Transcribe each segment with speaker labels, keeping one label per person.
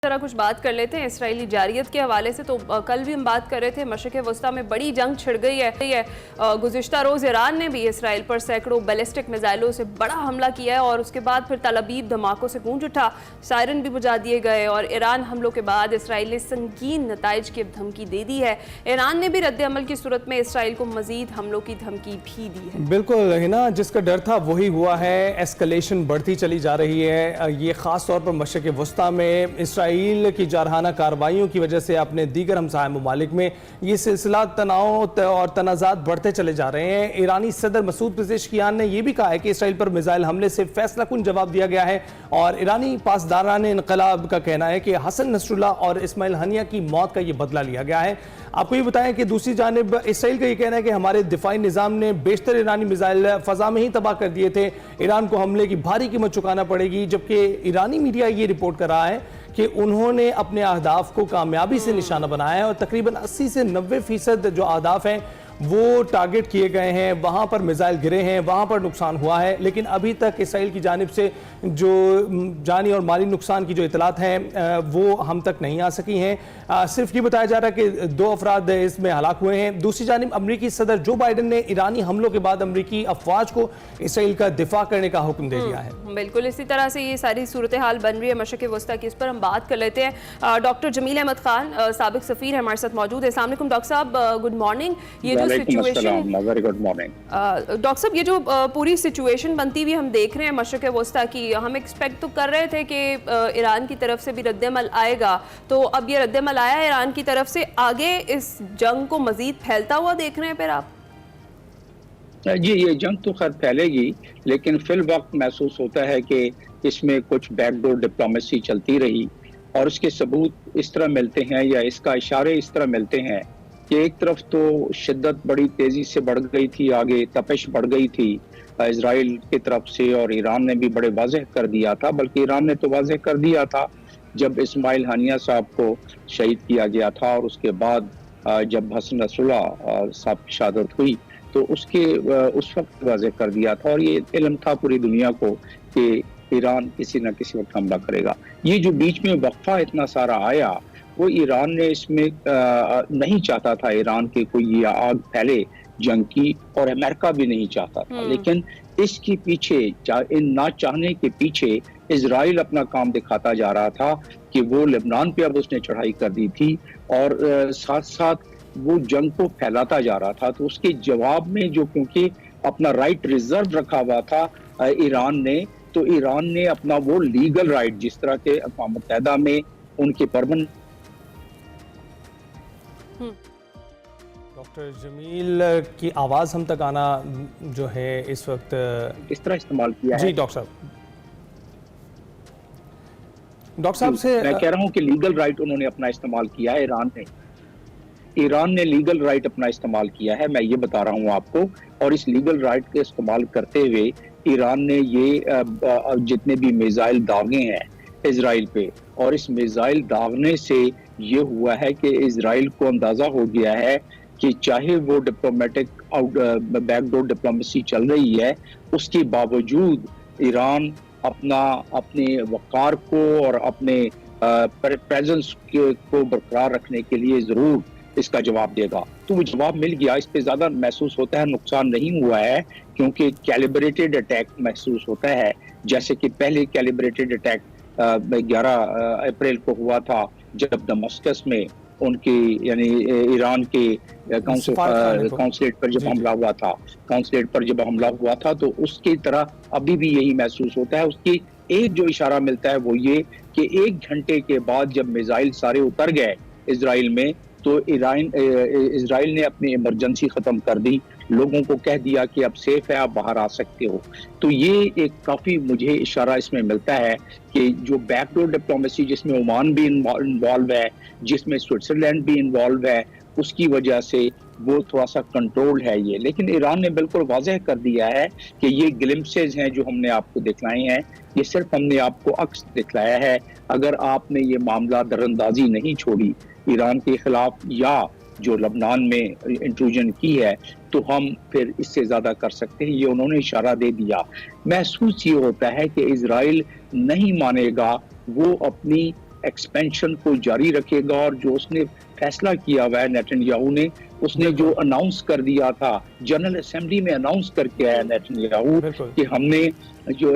Speaker 1: जरा कुछ बात कर लेते हैं इसराइली जारियत के हवाले से। तो कल भी हम बात कर रहे थे, मशरिक़ वस्ता में बड़ी जंग छिड़ गई है। गुज़िश्ता रोज़ ईरान ने भी इसराइल पर सैकड़ों बैलिस्टिक मिसाइलों से बड़ा हमला किया है और उसके बाद फिर तल अबीब धमाकों से गूंज उठा, सायरन भी बुझा दिए गए और ईरान हमलों के बाद इसराइल ने संगीन नताइज की धमकी दे दी है। ईरान ने भी रद्द अमल की सूरत में इसराइल को मजीद हमलों की धमकी भी दी है।
Speaker 2: बिल्कुल हिना, जिसका डर था वही हुआ है। एस्केलेशन बढ़ती चली जा रही है। ये खास तौर पर मशरिक़ वस्ता में इसराइल की जारहाना कार्रवाइयों की वजह से अपने दीगर हमसाया ममालिक में ये सिलसिला तनाव और तनाज़ात बढ़ते चले जा रहे हैं। ईरानी सदर मसूद पेज़ेश्कियान ने यह भी कहा है कि इसराइल पर मिसाइल हमले से फैसलाकुन जवाब दिया गया है और ईरानी पासदारान इनकलाब का कहना है कि हसन नसरुल्लाह और इस्माइल हनिया की मौत का यह बदला लिया गया है। आपको ये बताएं कि दूसरी जानिब इसराइल का यह कहना है कि हमारे दिफाई निज़ाम ने बेशतर ईरानी मिसाइल फ़ज़ा में ही तबाह कर दिए थे, ईरान को हमले की भारी कीमत चुकाना पड़ेगी। जबकि ईरानी मीडिया ये रिपोर्ट कर रहा है कि उन्होंने अपने अहदाफ को कामयाबी से निशाना बनाया है और तकरीबन 80 से 90% जो अहदाफ हैं वो टारगेट किए गए हैं, वहाँ पर मिसाइल गिरे हैं, वहाँ पर नुकसान हुआ है। लेकिन अभी तक इसराइल की जानिब से जो जानी और माली नुकसान की जो इतलात हैं वो हम तक नहीं आ सकी हैं। सिर्फ ये बताया जा रहा है कि 2 अफराद इसमें हलाक हुए हैं। दूसरी जानिब अमरीकी सदर जो बाइडन ने ईरानी हमलों के बाद अमरीकी अफवाज को इसराइल का दिफा करने का हुक्म दे दिया है।
Speaker 1: बिल्कुल इसी तरह से ये सारी सूरत हाल बन रही है मशरिक़ वस्ता की, इस पर हम बात कर लेते हैं। डॉक्टर जमील अहमद खान साबिक सफ़ीर हमारे साथ मौजूद है। अस्सलाम वालेकुम डॉक्टर साहब, गुड मॉर्निंग। ये जो सिचुएशन,
Speaker 3: गुड मॉर्निंग
Speaker 1: डॉक्टर साहब, ये जो पूरी सिचुएशन बनती हुई हम देख रहे हैं मशरिक़ वस्ता की, हम एक्सपेक्ट तो कर रहे थे कि ईरान की तरफ से भी रद्द-ए-अमल आएगा, तो अब ये रद्द-ए-अमल आया है ईरान की तरफ से। आगे इस जंग को मजीद फैलता हुआ देख रहे हैं फिर आप?
Speaker 3: जी, ये जंग तो खैर फैलेगी, लेकिन फिल वक्त महसूस होता है कि इसमें कुछ बैकडोर डिप्लोमेसी चलती रही और इसके सबूत इस तरह मिलते हैं या इसका इशारे इस तरह मिलते हैं कि एक तरफ तो शिद्दत बड़ी तेजी से बढ़ गई थी, आगे तपिश बढ़ गई थी इजराइल की तरफ से और ईरान ने भी बड़े वाज़ेह कर दिया था। बल्कि ईरान ने तो वाज़ेह कर दिया था जब इस्माइल हनिया साहब को शहीद किया गया था और उसके बाद जब हसन नसरुल्लाह साहब की शहादत हुई तो उस वक्त वाज़ेह कर दिया था और ये इल्म था पूरी दुनिया को कि ईरान किसी न किसी वक्त हमला करेगा। ये जो बीच में वक्फा इतना सारा आया वो ईरान ने इसमें नहीं चाहता था, ईरान के कोई ये आग फैले जंग की, और अमेरिका भी नहीं चाहता था। लेकिन इसके पीछे, इन ना चाहने के पीछे इजराइल अपना काम दिखाता जा रहा था कि वो लेबनान पे अब उसने चढ़ाई कर दी थी और साथ साथ वो जंग को फैलाता जा रहा था। तो उसके जवाब में जो, क्योंकि अपना राइट रिजर्व रखा हुआ था ईरान ने, तो ईरान ने अपना वो लीगल राइट, जिस तरह के अक़वाम मुत्तहिदा में उनके परमानेंट।
Speaker 2: डॉक्टर जमील की आवाज़ हम तक आना जो है इस वक्त
Speaker 3: इस तरह इस्तेमाल किया है।
Speaker 2: जी डॉक्टर साहब से
Speaker 3: मैं कह रहा हूं कि लीगल राइट उन्होंने अपना इस्तेमाल किया है। ईरान ने लीगल राइट अपना इस्तेमाल किया है, मैं ये बता रहा हूं आपको। और इस लीगल राइट के इस्तेमाल करते हुए ईरान ने ये जितने भी मिसाइल दागे हैं इजराइल पे, और इस मिसाइल दागने से ये हुआ है कि इजराइल को अंदाजा हो गया है कि चाहे वो डिप्लोमेटिक बैकडोर डिप्लोमेसी चल रही है, उसके बावजूद ईरान अपने वक़ार को और अपने प्रेजेंस को बरकरार रखने के लिए ज़रूर इसका जवाब देगा। तो वो जवाब मिल गया। इस पे ज़्यादा महसूस होता है नुकसान नहीं हुआ है, क्योंकि कैलिब्रेटेड अटैक महसूस होता है, जैसे कि पहले कैलिब्रेटेड अटैक 11 अप्रैल को हुआ था जब दमस्कस में उनकी यानी ईरान के कॉन्सुलेट पर जब हमला हुआ था, तो उसकी तरह अभी भी यही महसूस होता है। उसकी एक जो इशारा मिलता है वो ये कि 1 घंटे के बाद जब मिसाइल सारे उतर गए इजराइल में, तो इजराइल ने अपनी इमरजेंसी ख़त्म कर दी, लोगों को कह दिया कि अब सेफ है, आप बाहर आ सकते हो। तो ये एक काफ़ी मुझे इशारा इसमें मिलता है कि जो बैकडोर डिप्लोमेसी, जिसमें ओमान भी इन्वॉल्व है, जिसमें स्विट्ज़रलैंड भी इन्वॉल्व है, उसकी वजह से वो थोड़ा सा कंट्रोल है ये। लेकिन ईरान ने बिल्कुल वाज़ेह कर दिया है कि ये ग्लिम्पसेस हैं जो हमने आपको दिखलाए हैं, ये सिर्फ हमने आपको अक्स दिखलाया है। अगर आपने ये मामला दरअंदाजी नहीं छोड़ी ईरान के खिलाफ या जो लबनान में इंट्रूजन की है, तो हम फिर इससे ज़्यादा कर सकते हैं। ये उन्होंने इशारा दे दिया। महसूस ये होता है कि इजराइल नहीं मानेगा, वो अपनी एक्सपेंशन को जारी रखेगा और जो उसने फैसला किया हुआ है नेतन्याहू ने, उसने जो अनाउंस कर दिया था जनरल असेंबली में, अनाउंस करके आया नेतन्याहू कि हमने जो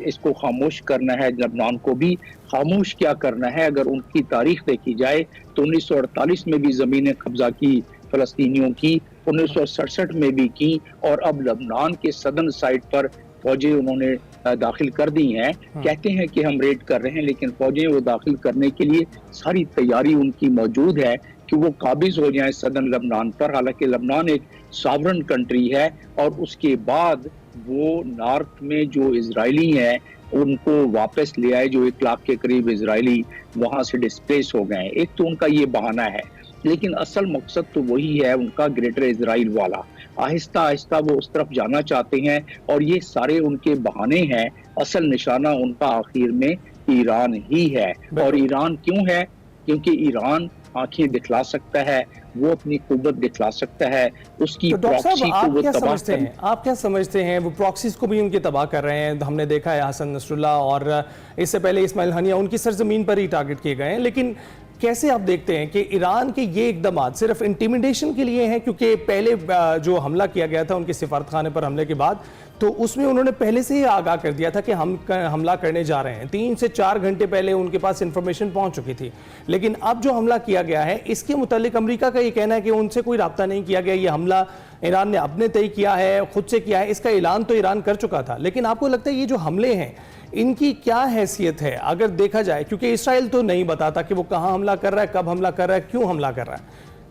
Speaker 3: इसको खामोश करना है, लबनान को भी खामोश क्या करना है। अगर उनकी तारीख देखी जाए तो 1948 में भी जमीनें कब्जा की फलस्तीनियों की, 1967 में भी की, और अब लबनान के सदर्न साइड पर फौजें उन्होंने दाखिल कर दी हैं। कहते हैं कि हम रेड कर रहे हैं, लेकिन फौजें वो दाखिल करने के लिए सारी तैयारी उनकी मौजूद है कि वो काबिज हो जाएं सदर्न लबनान पर। हालांकि लबनान एक सॉवरन कंट्री है और उसके बाद वो नॉर्थ में जो इजरायली हैं उनको वापस ले आए, जो 1 लाख के करीब इजरायली वहां से डिस्प्लेस हो गए। एक तो उनका ये बहाना है, लेकिन असल मकसद तो वही है उनका, ग्रेटर इजराइल वाला। आहिस्ता आहिस्ता वो उस तरफ जाना चाहते हैं और ये सारे उनके बहाने हैं। असल निशाना उनका आखिर में ईरान ही है। और ईरान क्यों है? क्योंकि ईरान आंखें दिखला सकता है, वो अपनी कुव्वत दिखला सकता है, उसकी
Speaker 2: तो
Speaker 3: प्रॉक्सी को वो तबाह कर।
Speaker 2: आप क्या समझते हैं? वो प्रॉक्सीज को भी उनके तबाह कर रहे हैं। हमने देखा है हसन नसरुल्लाह और इससे पहले इस्माइल हनिया उनकी सरजमीन पर ही टारगेट किए गए हैं। लेकिन कैसे आप देखते हैं कि ईरान के ये इकदाम सिर्फ इंटिमिडेशन के लिए हैं? क्योंकि पहले जो हमला किया गया था उनके सिफारतखाने पर हमले के बाद, तो उसमें उन्होंने पहले से ही आगाह कर दिया था कि हम हमला करने जा रहे हैं। 3 से 4 घंटे पहले उनके पास इंफॉर्मेशन पहुंच चुकी थी। लेकिन अब जो हमला किया गया है, इसके मुतालिक अमेरिका का ये कहना है कि उनसे कोई राब्ता नहीं किया गया, ये हमला ईरान ने अपने तय किया है, खुद से किया है। इसका ऐलान तो ईरान कर चुका था। लेकिन आपको लगता है ये जो हमले हैं इनकी क्या हैसियत है अगर देखा जाए? क्योंकि इसराइल तो नहीं बताता कि वो कहाँ हमला कर रहा है, कब हमला कर रहा है, क्यों हमला कर रहा है।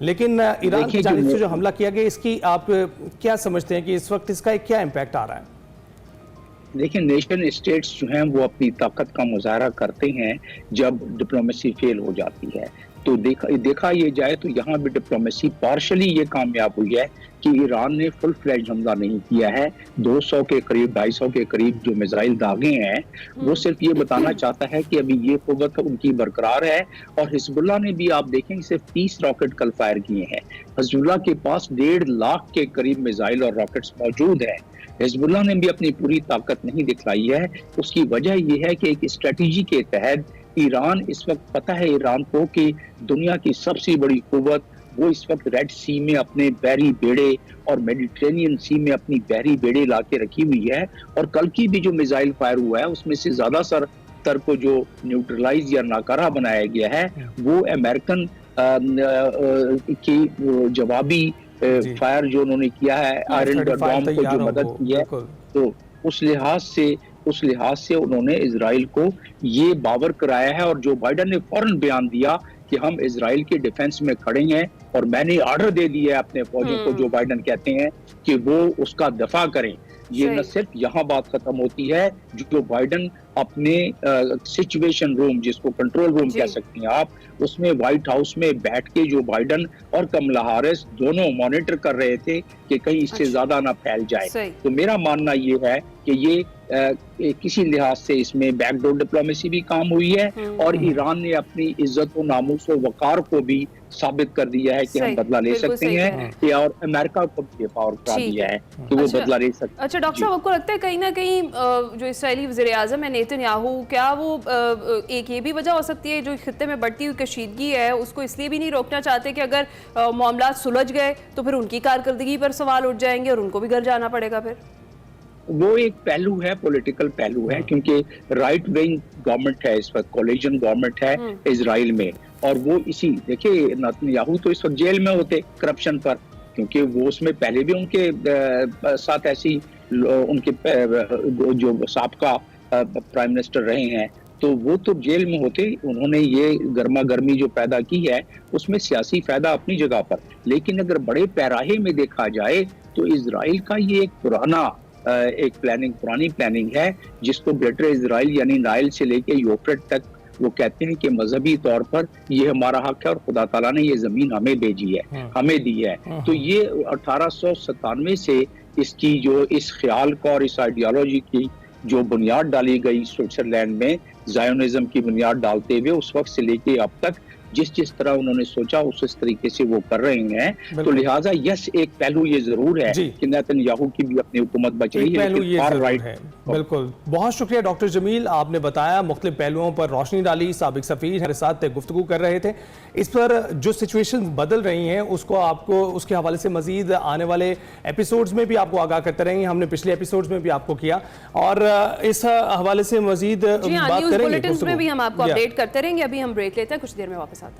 Speaker 2: लेकिन ईरान की जानिब से जो हमला किया गया, इसकी आप क्या समझते हैं कि इस वक्त इसका क्या इम्पैक्ट आ रहा है?
Speaker 3: देखिए, नेशन स्टेट्स जो हैं वो अपनी ताकत का मुजाहरा करते हैं जब डिप्लोमेसी फेल हो जाती है। तो देखा ये जाए तो यहाँ भी डिप्लोमेसी पार्शली ये कामयाब हुई है कि ईरान ने फुल फ्लैज हमला नहीं किया है। 200 के करीब, 250 के करीब जो मिसाइल दागे हैं, वो सिर्फ ये बताना चाहता है कि अभी ये कुव्वत उनकी बरकरार है। और हिजबुल्लाह ने भी आप देखें सिर्फ 30 रॉकेट कल फायर किए हैं। हिजबुल्लाह के पास 1.5 लाख के करीब मिसाइल और रॉकेट्स मौजूद हैं। हिजबुल्लाह ने भी अपनी पूरी ताकत नहीं दिखलाई है। उसकी वजह यह है कि एक स्ट्रेटेजी के तहत ईरान, इस वक्त पता है ईरान को कि दुनिया की सबसे बड़ी कुव्वत वो इस वक्त रेड सी में अपने बहरी बेड़े और मेडिटेरेनियन सी में अपनी बहरी बेड़े ला के रखी हुई है। और कल की भी जो मिसाइल फायर हुआ है उसमें से ज्यादा तर को जो न्यूट्रलाइज या नाकारा बनाया गया है वो अमेरिकन की जवाबी फायर जो उन्होंने किया है, आयरन डॉम को जो मदद की है, तो उस लिहाज से उन्होंने इजराइल को ये बावर कराया है। और जो बाइडन ने फौरन बयान दिया कि हम इजराइल के डिफेंस में खड़े हैं और मैंने ऑर्डर दे दिया है अपने फौजियों को, जो बाइडन कहते हैं कि वो उसका दफा करें। ये न सिर्फ यहाँ बात खत्म होती है, जो बाइडन अपने सिचुएशन रूम, जिसको कंट्रोल रूम कह सकती हैं आप, उसमें व्हाइट हाउस में बैठ के जो बाइडन और कमला हैरिस दोनों मॉनिटर कर रहे थे कि कहीं इससे ज्यादा ना फैल जाए। तो मेरा मानना ये है कि ये किसी लिहाज से इसमें बैकडोर डिप्लोमेसी भी काम हुई है और ईरान ने अपनी इज्जत और नामूस और वकार को भी साबित कर दिया है कि हम बदला ले सकते हैं, और अमेरिका को भी पावर करा दिया है कि वो बदला ले सकते हैं।
Speaker 1: अच्छा डॉक्टर साहब, आपको लगता है कहीं ना कहीं जो इस्राएली वज़ीर आज़म है नेतन्याहू, क्या वो एक ये भी वजह हो सकती है जो खित्ते में बढ़ती हुई कशीदगी है उसको इसलिए भी नहीं रोकना चाहते कि अगर मामला सुलझ गए तो फिर उनकी कारकर्दगी पर सवाल उठ जाएंगे और उनको भी घर जाना पड़ेगा? फिर
Speaker 3: वो एक पहलू है, पॉलिटिकल पहलू है, क्योंकि राइट विंग गवर्नमेंट है इस वक्त, कोलिजन गवर्नमेंट है इजराइल में। और वो इसी, देखिए नेतन्याहू तो इस वक्त जेल में होते करप्शन पर, क्योंकि वो उसमें पहले भी उनके साथ ऐसी उनके जो साबका प्राइम मिनिस्टर रहे हैं, तो वो तो जेल में होते। उन्होंने ये गर्मा गर्मी जो पैदा की है उसमें सियासी फायदा अपनी जगह पर, लेकिन अगर बड़े पैराहे में देखा जाए तो इजराइल का ये एक पुरानी प्लानिंग है, जिसको ग्रेटर इजराइल यानी नाइल से लेके यूफ्रेट तक वो कहते हैं कि मजहबी तौर पर ये हमारा हक है और खुदा ताला ने ये जमीन हमें भेजी है, हमें दी है। तो ये 1897 से इसकी जो इस ख्याल का और इस आइडियोलॉजी की जो बुनियाद डाली गई स्विट्जरलैंड में, जायोनिज्म की बुनियाद डालते हुए, उस वक्त से लेके अब तक जिस जिस तरह उन्होंने सोचा उस तरीके से वो कर रहे हैं। तो लिहाजा यस, एक पहलू ये जरूर है कि नेतन्याहू की भी अपनी हुकूमत बच रही है, लेकिन फार राइट
Speaker 2: है। बिल्कुल, बहुत शुक्रिया डॉक्टर जमील, आपने बताया, मुख्तलिफ पहलुओं पर रोशनी डाली। साबिक सफीर हमारे साथ गुफ्तगू कर रहे थे। इस पर जो सिचुएशन बदल रही हैं उसको आपको उसके हवाले से मजीद आने वाले एपिसोड्स में भी आपको आगाह करते रहेंगे। हमने पिछले एपिसोड्स में भी आपको किया और इस हवाले से मजीद बात करेंगे,
Speaker 1: में भी हम आपको अपडेट करते रहेंगे। अभी हम ब्रेक लेते हैं, कुछ देर में वापस